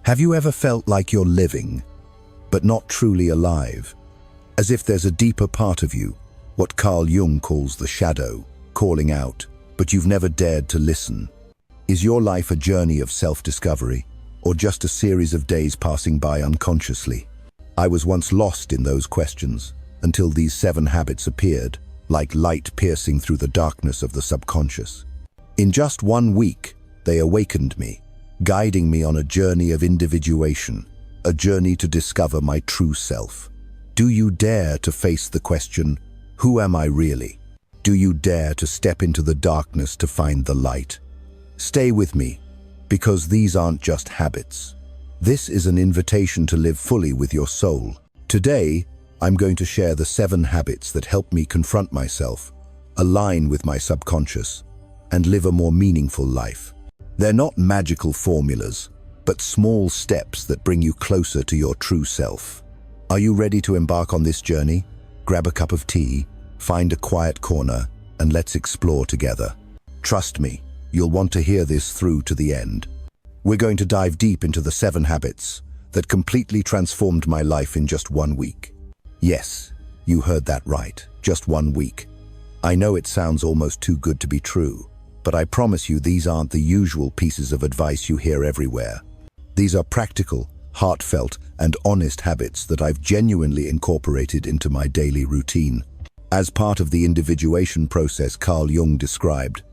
Have you ever felt like you're living, but not truly alive? As if there's a deeper part of you, what Carl Jung calls the shadow, calling out, but you've never dared to listen. Is your life a journey of self-discovery, or just a series of days passing by unconsciously? I was once lost in those questions, until these 7 habits appeared, like light piercing through the darkness of the subconscious. In just 1 week, they awakened me, guiding me on a journey of individuation, a journey to discover my true self. Do you dare to face the question, who am I really? Do you dare to step into the darkness to find the light? Stay with me, because these aren't just habits. This is an invitation to live fully with your soul. Today, I'm going to share the 7 habits that help me confront myself, align with my subconscious, and live a more meaningful life. They're not magical formulas, but small steps that bring you closer to your true self. Are you ready to embark on this journey? Grab a cup of tea, find a quiet corner, and let's explore together. Trust me, you'll want to hear this through to the end. We're going to dive deep into the 7 habits that completely transformed my life in just 1 week. Yes, you heard that right, just 1 week. I know it sounds almost too good to be true, but I promise you these aren't the usual pieces of advice you hear everywhere. These are practical, heartfelt, and honest habits that I've genuinely incorporated into my daily routine. As part of the individuation process Carl Jung described,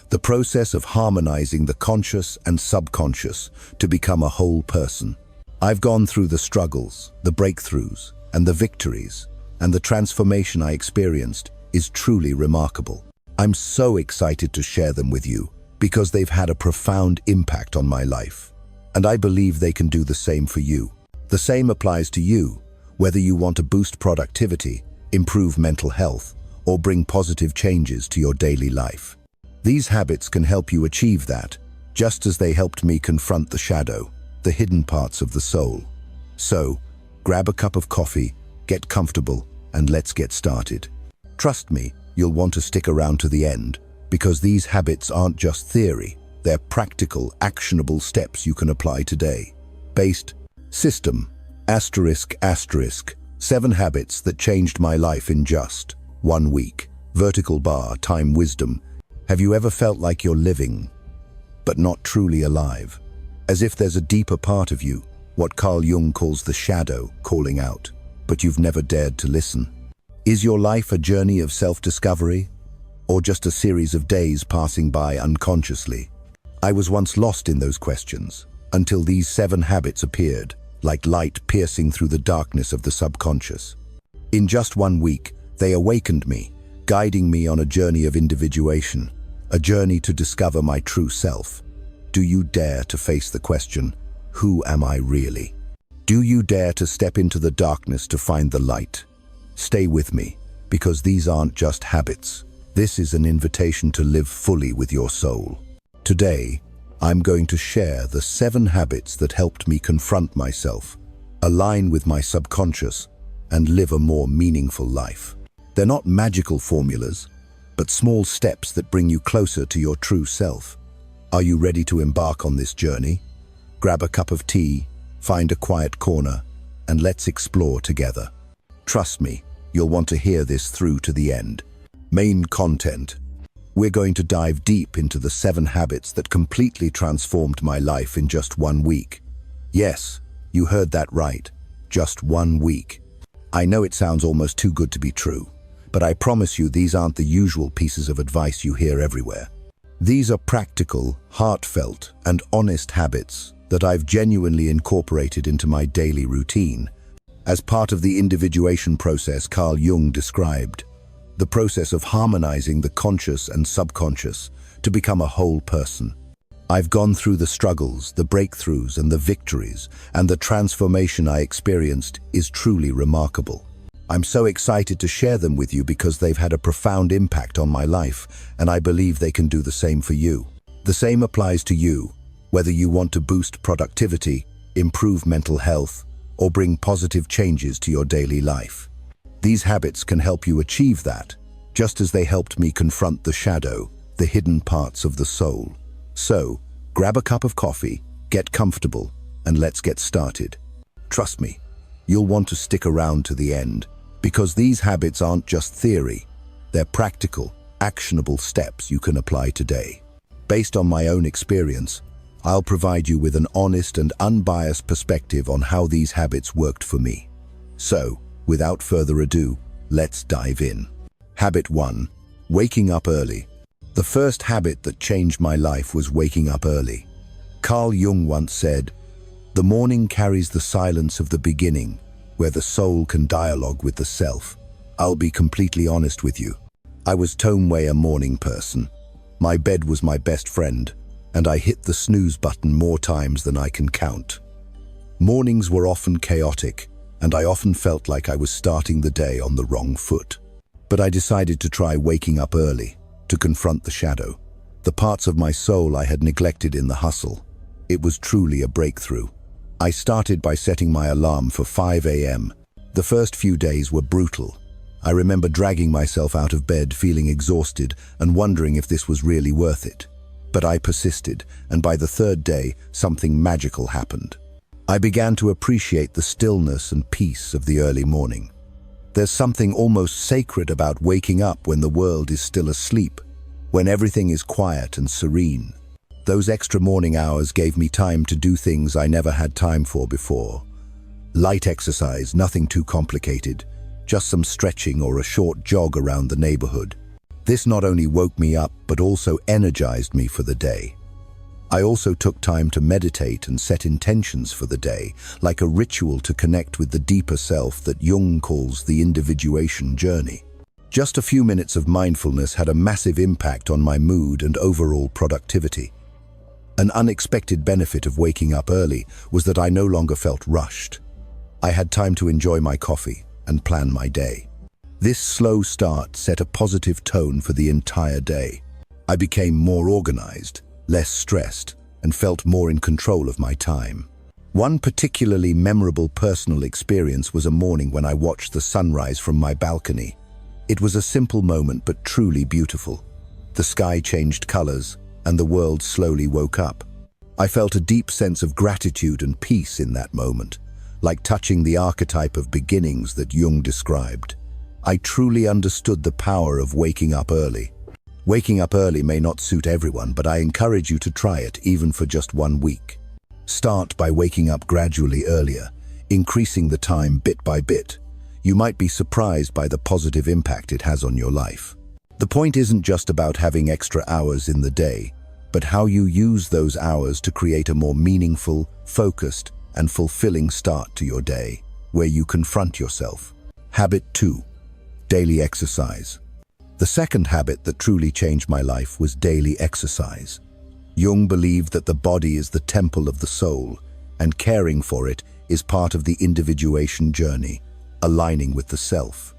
the process of harmonizing the conscious and subconscious to become a whole person. I've gone through the struggles, the breakthroughs, and the victories, and the transformation I experienced is truly remarkable. I'm so excited to share them with you because they've had a profound impact on my life. And I believe they can do the same for you. The same applies to you, whether you want to boost productivity, improve mental health, or bring positive changes to your daily life. These habits can help you achieve that, just as they helped me confront the shadow, the hidden parts of the soul. So, grab a cup of coffee, get comfortable, and let's get started. Trust me, you'll want to stick around to the end, because these habits aren't just theory, they're practical, actionable steps you can apply today. Based system, ***, 7 habits that changed my life in just 1 week. Vertical bar, time wisdom. Have you ever felt like you're living, but not truly alive? As if there's a deeper part of you, what Carl Jung calls the shadow, calling out, but you've never dared to listen. Is your life a journey of self-discovery, or just a series of days passing by unconsciously? I was once lost in those questions, until these 7 habits appeared, like light piercing through the darkness of the subconscious. In just 1 week, they awakened me, guiding me on a journey of individuation, a journey to discover my true self. Do you dare to face the question, who am I really? Do you dare to step into the darkness to find the light? Stay with me, because these aren't just habits. This is an invitation to live fully with your soul. Today, I'm going to share the 7 habits that helped me confront myself, align with my subconscious, and live a more meaningful life. They're not magical formulas, but small steps that bring you closer to your true self. Are you ready to embark on this journey? Grab a cup of tea, find a quiet corner, and let's explore together. Trust me, you'll want to hear this through to the end. Main content. We're going to dive deep into the 7 habits that completely transformed my life in just 1 week. Yes, you heard that right, just 1 week. I know it sounds almost too good to be true, but I promise you these aren't the usual pieces of advice you hear everywhere. These are practical, heartfelt, and honest habits that I've genuinely incorporated into my daily routine. As part of the individuation process Carl Jung described, the process of harmonizing the conscious and subconscious to become a whole person. I've gone through the struggles, the breakthroughs, and the victories, and the transformation I experienced is truly remarkable. I'm so excited to share them with you because they've had a profound impact on my life, and I believe they can do the same for you. The same applies to you, whether you want to boost productivity, improve mental health, or bring positive changes to your daily life. These habits can help you achieve that, just as they helped me confront the shadow, the hidden parts of the soul. So, grab a cup of coffee, get comfortable, and let's get started. Trust me, you'll want to stick around to the end, because these habits aren't just theory, they're practical, actionable steps you can apply today. Based on my own experience, I'll provide you with an honest and unbiased perspective on how these habits worked for me. So, without further ado, let's dive in. Habit 1. Waking up early. The first habit that changed my life was waking up early. Carl Jung once said, "The morning carries the silence of the beginning, where the soul can dialogue with the self." I'll be completely honest with you. I was a morning person. My bed was my best friend, and I hit the snooze button more times than I can count. Mornings were often chaotic, and I often felt like I was starting the day on the wrong foot. But I decided to try waking up early, to confront the shadow, the parts of my soul I had neglected in the hustle. It was truly a breakthrough. I started by setting my alarm for 5 a.m. The first few days were brutal. I remember dragging myself out of bed feeling exhausted and wondering if this was really worth it. But I persisted, and by the third day, something magical happened. I began to appreciate the stillness and peace of the early morning. There's something almost sacred about waking up when the world is still asleep, when everything is quiet and serene. Those extra morning hours gave me time to do things I never had time for before. Light exercise, nothing too complicated, just some stretching or a short jog around the neighborhood. This not only woke me up, but also energized me for the day. I also took time to meditate and set intentions for the day, like a ritual to connect with the deeper self that Jung calls the individuation journey. Just a few minutes of mindfulness had a massive impact on my mood and overall productivity. An unexpected benefit of waking up early was that I no longer felt rushed. I had time to enjoy my coffee and plan my day. This slow start set a positive tone for the entire day. I became more organized, less stressed, and felt more in control of my time. One particularly memorable personal experience was a morning when I watched the sunrise from my balcony. It was a simple moment but truly beautiful. The sky changed colors, and the world slowly woke up. I felt a deep sense of gratitude and peace in that moment, like touching the archetype of beginnings that Jung described. I truly understood the power of waking up early. Waking up early may not suit everyone, but I encourage you to try it, even for just 1 week. Start by waking up gradually earlier, increasing the time bit by bit. You might be surprised by the positive impact it has on your life. The point isn't just about having extra hours in the day, but how you use those hours to create a more meaningful, focused, and fulfilling start to your day, where you confront yourself. Habit 2. Daily exercise. The second habit that truly changed my life was daily exercise. Jung believed that the body is the temple of the soul, and caring for it is part of the individuation journey, aligning with the self.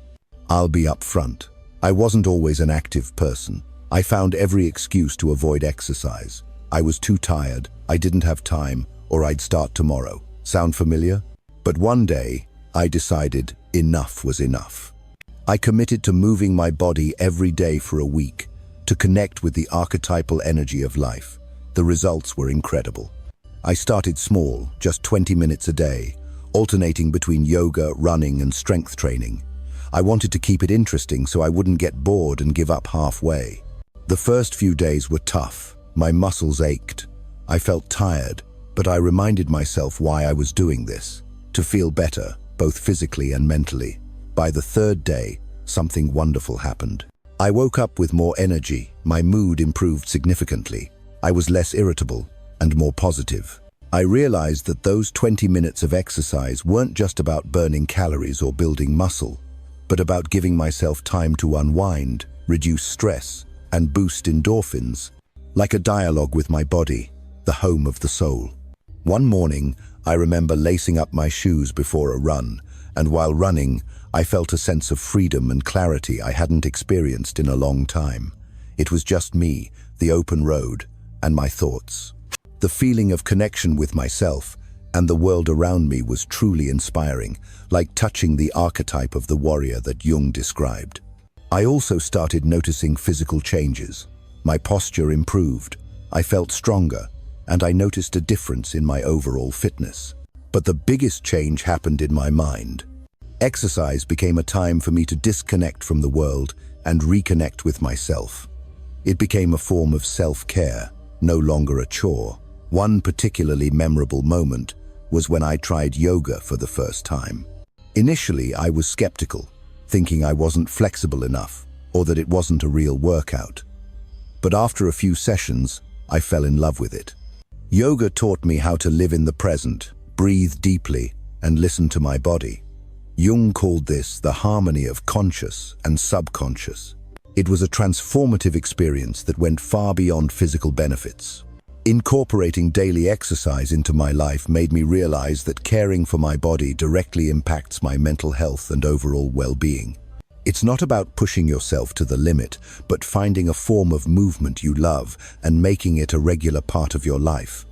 I'll be upfront. I wasn't always an active person. I found every excuse to avoid exercise. I was too tired, I didn't have time, or I'd start tomorrow. Sound familiar? But one day, I decided enough was enough. I committed to moving my body every day for a week, to connect with the archetypal energy of life. The results were incredible. I started small, just 20 minutes a day, alternating between yoga, running, and strength training. I wanted to keep it interesting so I wouldn't get bored and give up halfway. The first few days were tough. My muscles ached. I felt tired, but I reminded myself why I was doing this, to feel better, both physically and mentally. By the third day, something wonderful happened. I woke up with more energy, my mood improved significantly. I was less irritable and more positive. I realized that those 20 minutes of exercise weren't just about burning calories or building muscle, but about giving myself time to unwind, reduce stress, and boost endorphins, like a dialogue with my body, the home of the soul. One morning, I remember lacing up my shoes before a run, and while running, I felt a sense of freedom and clarity I hadn't experienced in a long time. It was just me, the open road, and my thoughts. The feeling of connection with myself and the world around me was truly inspiring, like touching the archetype of the warrior that Jung described. I also started noticing physical changes. My posture improved. I felt stronger, and I noticed a difference in my overall fitness. But the biggest change happened in my mind. Exercise became a time for me to disconnect from the world and reconnect with myself. It became a form of self-care, no longer a chore. One particularly memorable moment was when I tried yoga for the first time. Initially, I was skeptical, thinking I wasn't flexible enough or that it wasn't a real workout. But after a few sessions, I fell in love with it. Yoga taught me how to live in the present, breathe deeply, and listen to my body. Jung called this the harmony of conscious and subconscious. It was a transformative experience that went far beyond physical benefits. Incorporating daily exercise into my life made me realize that caring for my body directly impacts my mental health and overall well-being. It's not about pushing yourself to the limit, but finding a form of movement you love and making it a regular part of your life.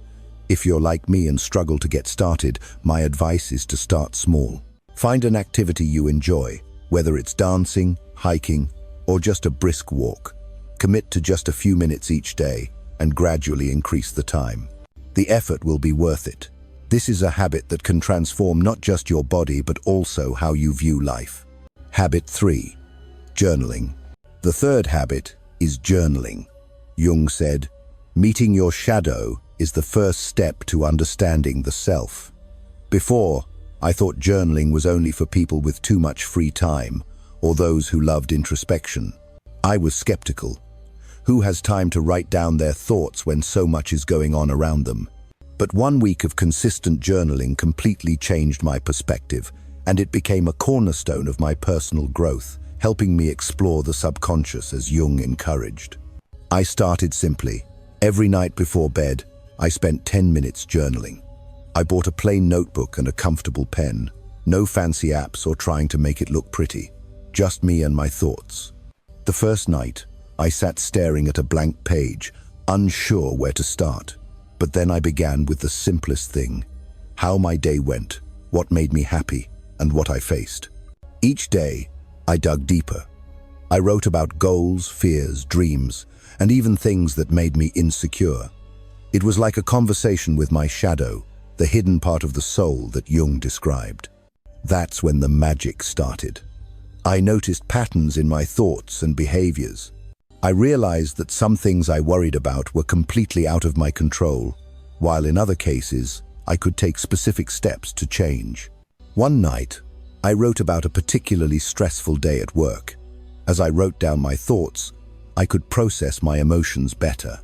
If you're like me and struggle to get started, my advice is to start small. Find an activity you enjoy, whether it's dancing, hiking, or just a brisk walk. Commit to just a few minutes each day and gradually increase the time. The effort will be worth it. This is a habit that can transform not just your body but also how you view life. Habit 3. Journaling. The third habit is journaling. Jung said, "Meeting your shadow is the first step to understanding the self." Before, I thought journaling was only for people with too much free time or those who loved introspection. I was skeptical. Who has time to write down their thoughts when so much is going on around them? But 1 week of consistent journaling completely changed my perspective, and it became a cornerstone of my personal growth, helping me explore the subconscious as Jung encouraged. I started simply. Every night before bed, I spent 10 minutes journaling. I bought a plain notebook and a comfortable pen. No fancy apps or trying to make it look pretty. Just me and my thoughts. The first night, I sat staring at a blank page, unsure where to start. But then I began with the simplest thing: how my day went, what made me happy, and what I faced. Each day, I dug deeper. I wrote about goals, fears, dreams, and even things that made me insecure. It was like a conversation with my shadow, the hidden part of the soul that Jung described. That's when the magic started. I noticed patterns in my thoughts and behaviors. I realized that some things I worried about were completely out of my control, while in other cases, I could take specific steps to change. One night, I wrote about a particularly stressful day at work. As I wrote down my thoughts, I could process my emotions better.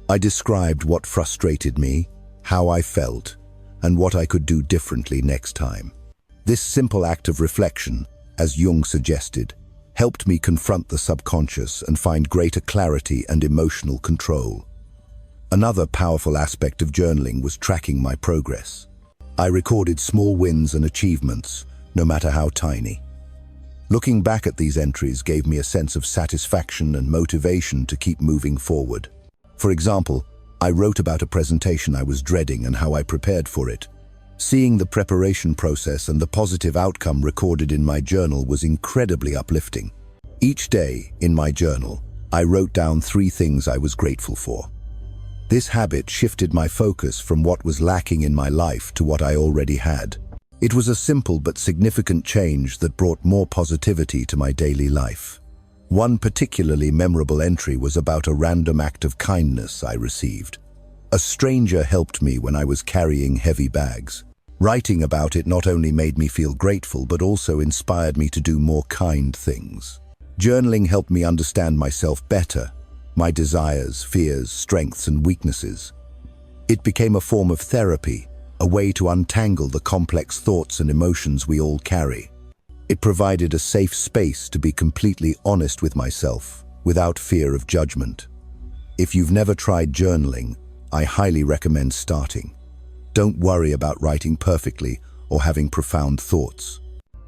I described what frustrated me, how I felt, and what I could do differently next time. This simple act of reflection, as Jung suggested, helped me confront the subconscious and find greater clarity and emotional control. Another powerful aspect of journaling was tracking my progress. I recorded small wins and achievements, no matter how tiny. Looking back at these entries gave me a sense of satisfaction and motivation to keep moving forward. For example, I wrote about a presentation I was dreading and how I prepared for it. Seeing the preparation process and the positive outcome recorded in my journal was incredibly uplifting. Each day, in my journal, I wrote down 3 things I was grateful for. This habit shifted my focus from what was lacking in my life to what I already had. It was a simple but significant change that brought more positivity to my daily life. One particularly memorable entry was about a random act of kindness I received. A stranger helped me when I was carrying heavy bags. Writing about it not only made me feel grateful, but also inspired me to do more kind things. Journaling helped me understand myself better, my desires, fears, strengths, and weaknesses. It became a form of therapy, a way to untangle the complex thoughts and emotions we all carry. It provided a safe space to be completely honest with myself, without fear of judgment. If you've never tried journaling, I highly recommend starting. Don't worry about writing perfectly or having profound thoughts.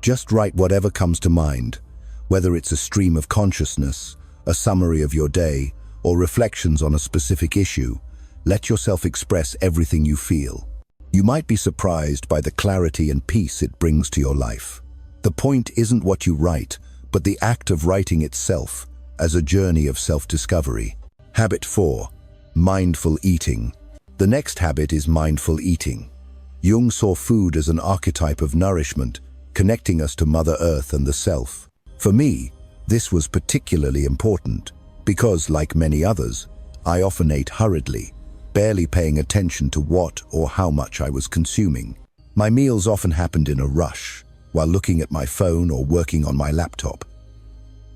Just write whatever comes to mind, whether it's a stream of consciousness, a summary of your day, or reflections on a specific issue. Let yourself express everything you feel. You might be surprised by the clarity and peace it brings to your life. The point isn't what you write, but the act of writing itself as a journey of self-discovery. Habit 4. Mindful eating. The next habit is mindful eating. Jung saw food as an archetype of nourishment, connecting us to Mother Earth and the self. For me, this was particularly important because, like many others, I often ate hurriedly, barely paying attention to what or how much I was consuming. My meals often happened in a rush, while looking at my phone or working on my laptop.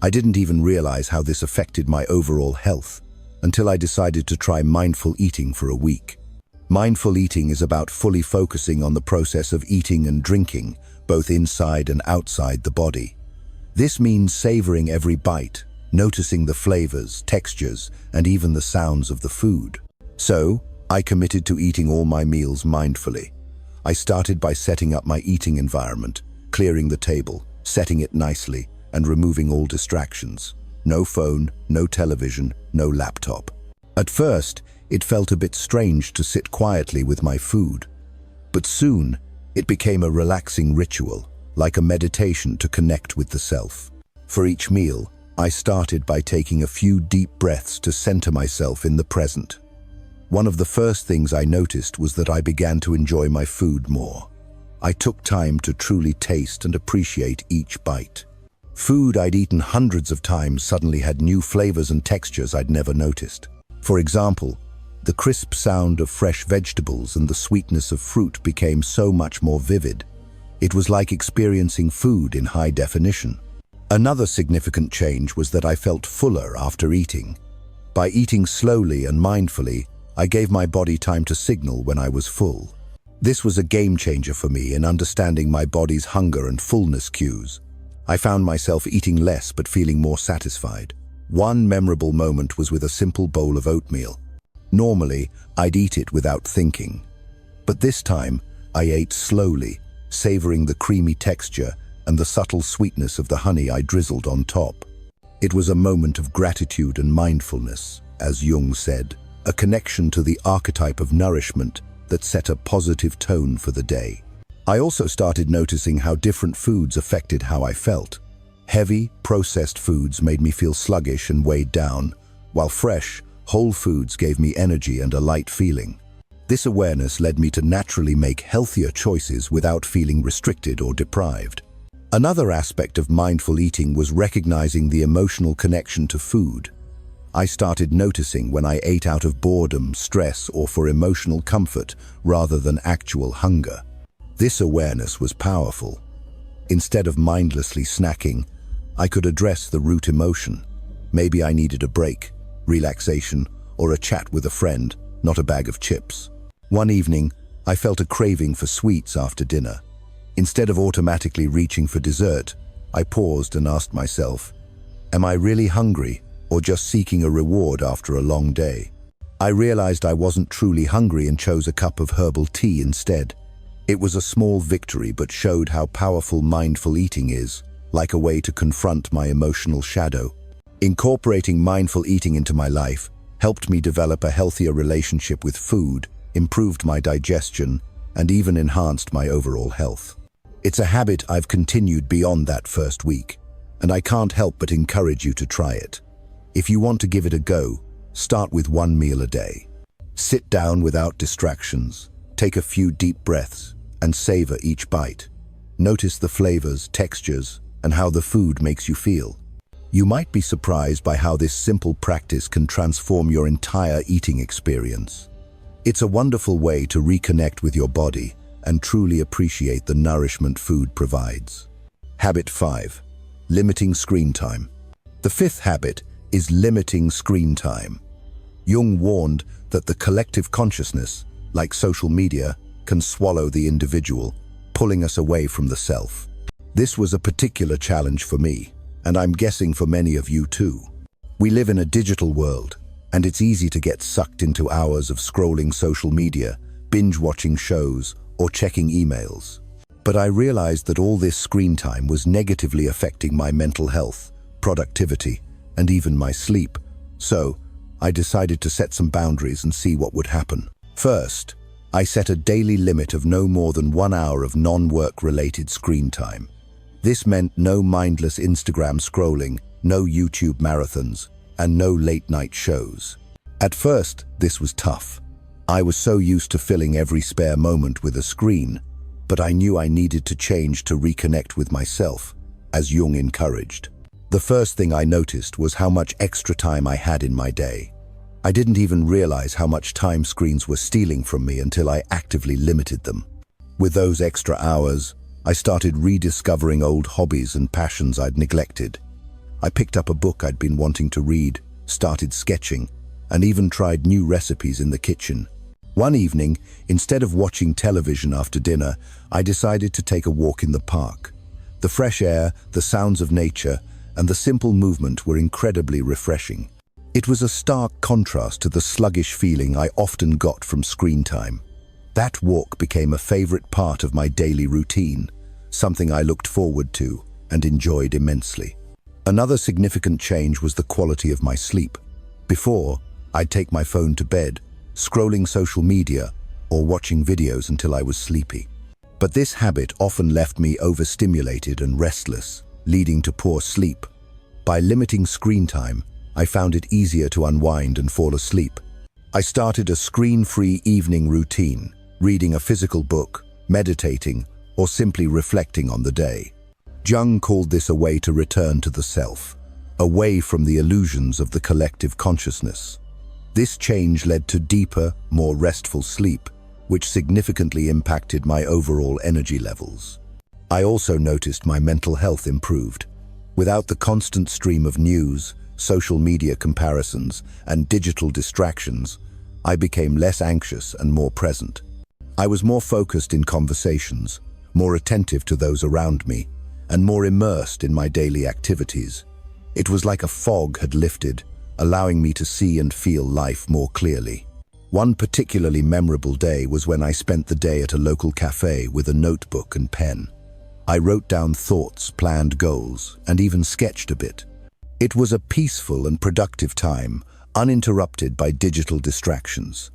I didn't even realize how this affected my overall health until I decided to try mindful eating for a week. Mindful eating is about fully focusing on the process of eating and drinking, both inside and outside the body. This means savoring every bite, noticing the flavors, textures, and even the sounds of the food. So, I committed to eating all my meals mindfully. I started by setting up my eating environment, clearing the table, setting it nicely, and removing all distractions. No phone, no television, no laptop. At first, it felt a bit strange to sit quietly with my food. But soon, it became a relaxing ritual, like a meditation to connect with the self. For each meal, I started by taking a few deep breaths to center myself in the present. One of the first things I noticed was that I began to enjoy my food more. I took time to truly taste and appreciate each bite. Food I'd eaten hundreds of times suddenly had new flavors and textures I'd never noticed. For example, the crisp sound of fresh vegetables and the sweetness of fruit became so much more vivid. It was like experiencing food in high definition. Another significant change was that I felt fuller after eating. By eating slowly and mindfully, I gave my body time to signal when I was full. This was a game changer for me in understanding my body's hunger and fullness cues. I found myself eating less but feeling more satisfied. One memorable moment was with a simple bowl of oatmeal. Normally, I'd eat it without thinking. But this time, I ate slowly, savoring the creamy texture and the subtle sweetness of the honey I drizzled on top. It was a moment of gratitude and mindfulness, as Jung said, a connection to the archetype of nourishment that set a positive tone for the day. I also started noticing how different foods affected how I felt. Heavy, processed foods made me feel sluggish and weighed down, while fresh, whole foods gave me energy and a light feeling. This awareness led me to naturally make healthier choices without feeling restricted or deprived. Another aspect of mindful eating was recognizing the emotional connection to food. I started noticing when I ate out of boredom, stress, or for emotional comfort rather than actual hunger. This awareness was powerful. Instead of mindlessly snacking, I could address the root emotion. Maybe I needed a break, relaxation, or a chat with a friend, not a bag of chips. One evening, I felt a craving for sweets after dinner. Instead of automatically reaching for dessert, I paused and asked myself, am I really hungry or just seeking a reward after a long day? I realized I wasn't truly hungry and chose a cup of herbal tea instead. It was a small victory but showed how powerful mindful eating is, like a way to confront my emotional shadow. Incorporating mindful eating into my life helped me develop a healthier relationship with food, improved my digestion, and even enhanced my overall health. It's a habit I've continued beyond that first week, and I can't help but encourage you to try it. If you want to give it a go, start with one meal a day. Sit down without distractions, take a few deep breaths, and savor each bite. Notice the flavors, textures, and how the food makes you feel. You might be surprised by how this simple practice can transform your entire eating experience. It's a wonderful way to reconnect with your body and truly appreciate the nourishment food provides. Habit 5. Limiting screen time. The fifth habit is limiting screen time. Jung warned that the collective consciousness, like social media, can swallow the individual, pulling us away from the self. This was a particular challenge for me, and I'm guessing for many of you too. We live in a digital world, and it's easy to get sucked into hours of scrolling social media, binge-watching shows, or checking emails. But I realized that all this screen time was negatively affecting my mental health, productivity, and even my sleep. So, I decided to set some boundaries and see what would happen. First, I set a daily limit of no more than 1 hour of non-work-related screen time. This meant no mindless Instagram scrolling, no YouTube marathons, and no late-night shows. At first, this was tough. I was so used to filling every spare moment with a screen, but I knew I needed to change to reconnect with myself, as Jung encouraged. The first thing I noticed was how much extra time I had in my day. I didn't even realize how much time screens were stealing from me until I actively limited them. With those extra hours, I started rediscovering old hobbies and passions I'd neglected. I picked up a book I'd been wanting to read, started sketching, and even tried new recipes in the kitchen. One evening, instead of watching television after dinner, I decided to take a walk in the park. The fresh air, the sounds of nature, and the simple movement were incredibly refreshing. It was a stark contrast to the sluggish feeling I often got from screen time. That walk became a favorite part of my daily routine, something I looked forward to and enjoyed immensely. Another significant change was the quality of my sleep. Before, I'd take my phone to bed, scrolling social media or watching videos until I was sleepy. But this habit often left me overstimulated and restless, leading to poor sleep. By limiting screen time, I found it easier to unwind and fall asleep. I started a screen-free evening routine, reading a physical book, meditating, or simply reflecting on the day. Jung called this a way to return to the self, away from the illusions of the collective consciousness. This change led to deeper, more restful sleep, which significantly impacted my overall energy levels. I also noticed my mental health improved. Without the constant stream of news, social media comparisons, and digital distractions, I became less anxious and more present. I was more focused in conversations, more attentive to those around me, and more immersed in my daily activities. It was like a fog had lifted, allowing me to see and feel life more clearly. One particularly memorable day was when I spent the day at a local cafe with a notebook and pen. I wrote down thoughts, planned goals, and even sketched a bit. It was a peaceful and productive time, uninterrupted by digital distractions.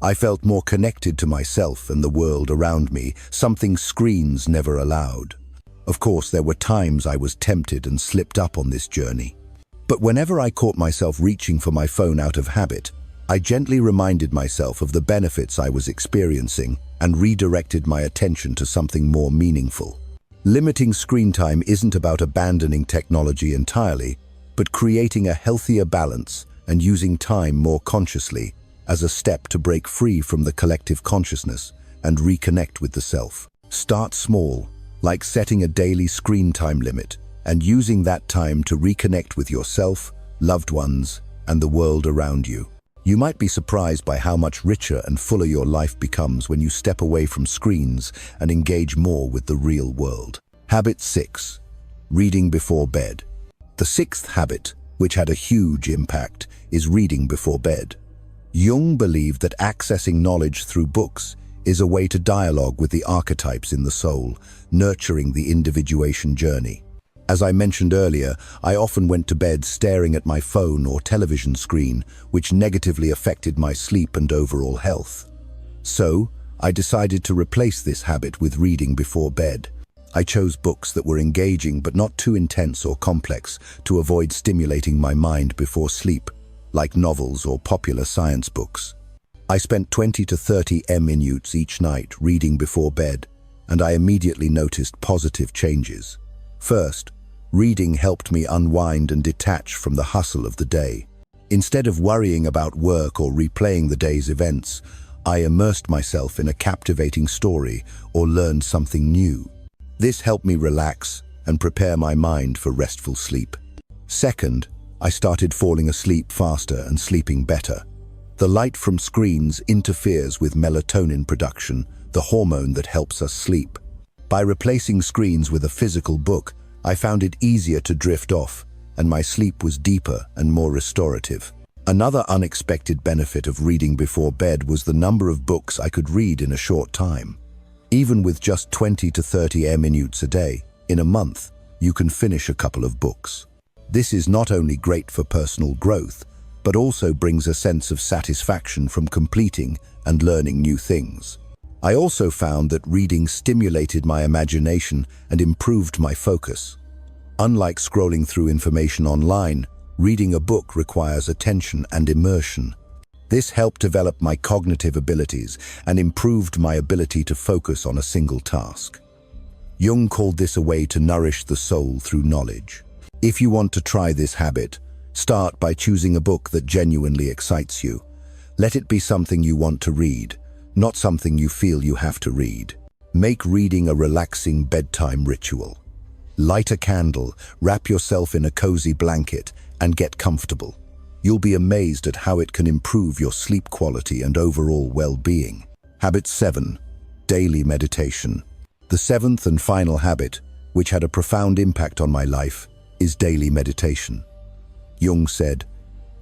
I felt more connected to myself and the world around me, something screens never allowed. Of course, there were times I was tempted and slipped up on this journey. But whenever I caught myself reaching for my phone out of habit, I gently reminded myself of the benefits I was experiencing and redirected my attention to something more meaningful. Limiting screen time isn't about abandoning technology entirely, but creating a healthier balance and using time more consciously as a step to break free from the collective consciousness and reconnect with the self. Start small, like setting a daily screen time limit, and using that time to reconnect with yourself, loved ones, and the world around you. You might be surprised by how much richer and fuller your life becomes when you step away from screens and engage more with the real world. Habit 6. Reading before bed. The sixth habit, which had a huge impact, is reading before bed. Jung believed that accessing knowledge through books is a way to dialogue with the archetypes in the soul, nurturing the individuation journey. As I mentioned earlier, I often went to bed staring at my phone or television screen, which negatively affected my sleep and overall health. So, I decided to replace this habit with reading before bed. I chose books that were engaging but not too intense or complex to avoid stimulating my mind before sleep, like novels or popular science books. I spent 20 to 30 minutes each night reading before bed, and I immediately noticed positive changes. First, reading helped me unwind and detach from the hustle of the day. Instead of worrying about work or replaying the day's events, I immersed myself in a captivating story or learned something new. This helped me relax and prepare my mind for restful sleep. Second, I started falling asleep faster and sleeping better. The light from screens interferes with melatonin production, the hormone that helps us sleep. By replacing screens with a physical book, I found it easier to drift off, and my sleep was deeper and more restorative. Another unexpected benefit of reading before bed was the number of books I could read in a short time. Even with just 20 to 30 minutes a day, in a month, you can finish a couple of books. This is not only great for personal growth, but also brings a sense of satisfaction from completing and learning new things. I also found that reading stimulated my imagination and improved my focus. Unlike scrolling through information online, reading a book requires attention and immersion. This helped develop my cognitive abilities and improved my ability to focus on a single task. Jung called this a way to nourish the soul through knowledge. If you want to try this habit, start by choosing a book that genuinely excites you. Let it be something you want to read, not something you feel you have to read. Make reading a relaxing bedtime ritual. Light a candle, wrap yourself in a cozy blanket, and get comfortable. You'll be amazed at how it can improve your sleep quality and overall well-being. Habit 7. Daily meditation. The seventh and final habit, which had a profound impact on my life, is daily meditation. Jung said,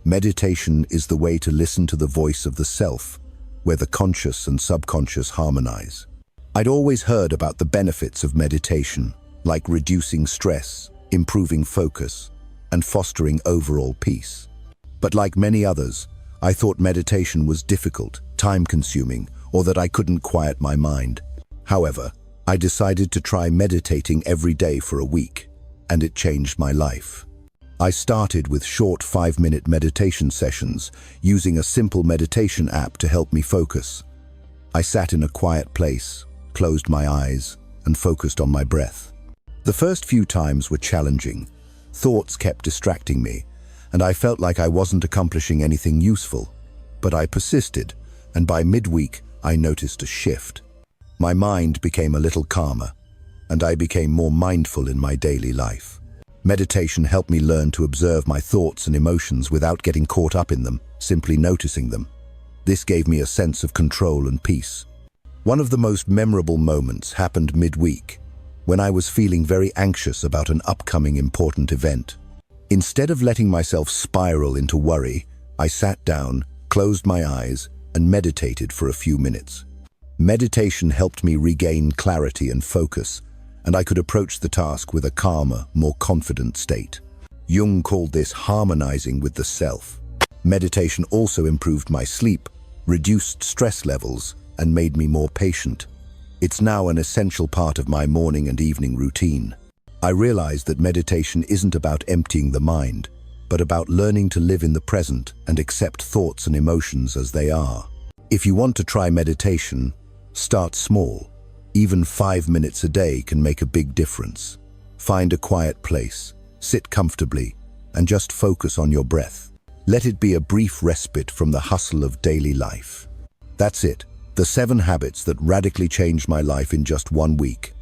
"Meditation is the way to listen to the voice of the self, where the conscious and subconscious harmonize." I'd always heard about the benefits of meditation, like reducing stress, improving focus, and fostering overall peace. But like many others, I thought meditation was difficult, time-consuming, or that I couldn't quiet my mind. However, I decided to try meditating every day for a week, and it changed my life. I started with short 5-minute meditation sessions, using a simple meditation app to help me focus. I sat in a quiet place, closed my eyes, and focused on my breath. The first few times were challenging. Thoughts kept distracting me, and I felt like I wasn't accomplishing anything useful. But I persisted, and by midweek, I noticed a shift. My mind became a little calmer, and I became more mindful in my daily life. Meditation helped me learn to observe my thoughts and emotions without getting caught up in them, simply noticing them. This gave me a sense of control and peace. One of the most memorable moments happened midweek, when I was feeling very anxious about an upcoming important event. Instead of letting myself spiral into worry, I sat down, closed my eyes, and meditated for a few minutes. Meditation helped me regain clarity and focus, and I could approach the task with a calmer, more confident state. Jung called this harmonizing with the self. Meditation also improved my sleep, reduced stress levels, and made me more patient. It's now an essential part of my morning and evening routine. I realized that meditation isn't about emptying the mind, but about learning to live in the present and accept thoughts and emotions as they are. If you want to try meditation, start small. Even 5 minutes a day can make a big difference. Find a quiet place, sit comfortably, and just focus on your breath. Let it be a brief respite from the hustle of daily life. That's it, the 7 habits that radically changed my life in just 1 week.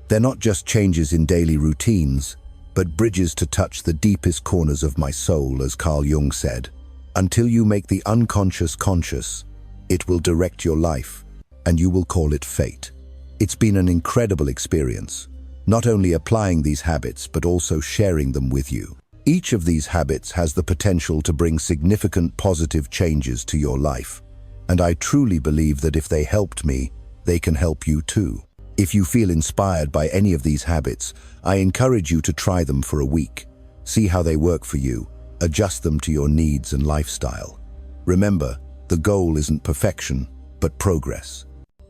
They're not just changes in daily routines, but bridges to touch the deepest corners of my soul, as Carl Jung said. Until you make the unconscious conscious, it will direct your life, and you will call it fate. It's been an incredible experience, not only applying these habits, but also sharing them with you. Each of these habits has the potential to bring significant positive changes to your life, and I truly believe that if they helped me, they can help you too. If you feel inspired by any of these habits, I encourage you to try them for a week. See how they work for you, adjust them to your needs and lifestyle. Remember, the goal isn't perfection, but progress.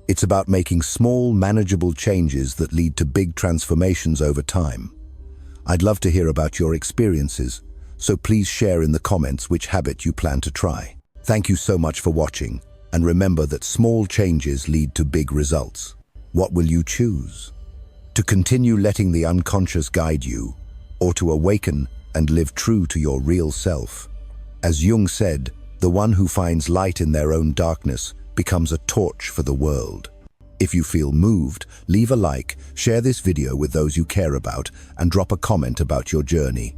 It's about making small, manageable changes that lead to big transformations over time. I'd love to hear about your experiences, so please share in the comments which habit you plan to try. Thank you so much for watching, and remember that small changes lead to big results. What will you choose? To continue letting the unconscious guide you, or to awaken and live true to your real self? As Jung said, the one who finds light in their own darkness becomes a torch for the world. If you feel moved, leave a like, share this video with those you care about, and drop a comment about your journey.